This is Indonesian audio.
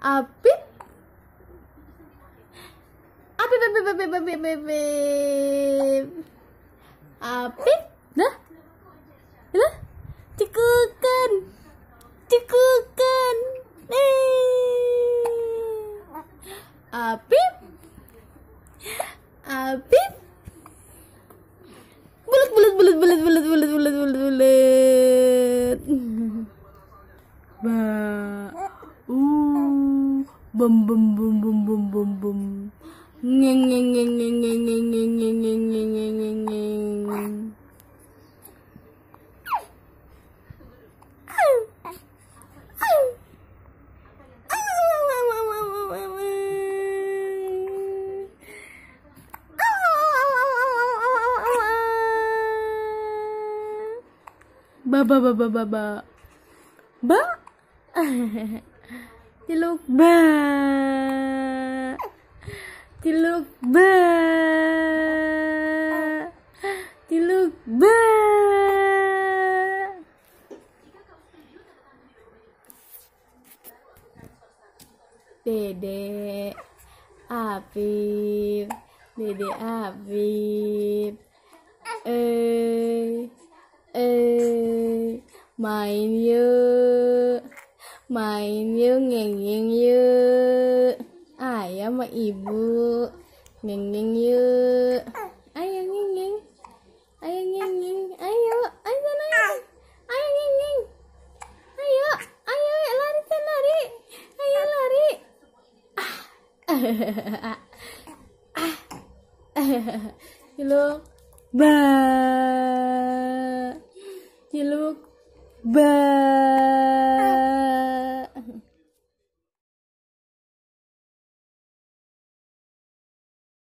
Apip. Apip, apip, apip, apip, apip. Apip. Dah. Dah. Cekukan. Cekukan. Apip. Apip. Bulat, bulat, bulat, bulat, bulat, bulat, bulat, bulat, bulat. Ba. Bum, bum, bum, bum, bum, bum, bum. Ngeng, ngeng, ngeng, ngeng, ngeng, ngeng, ngeng, ngeng, ngeng, ngeng, ngeng, ngeng. Ba ba ba ba ba ba ba ciluk ba ciluk ba ciluk ba. Dede Afif, Dede Afif, main yuk, ngeng yuk, ayah sama ibu, ngeng yuk, ayo ngeng, ayo ngeng, ayo sana, ayo ngeng, ayo lari kan lari, ayo lari, ciluk ba, ciluk ba.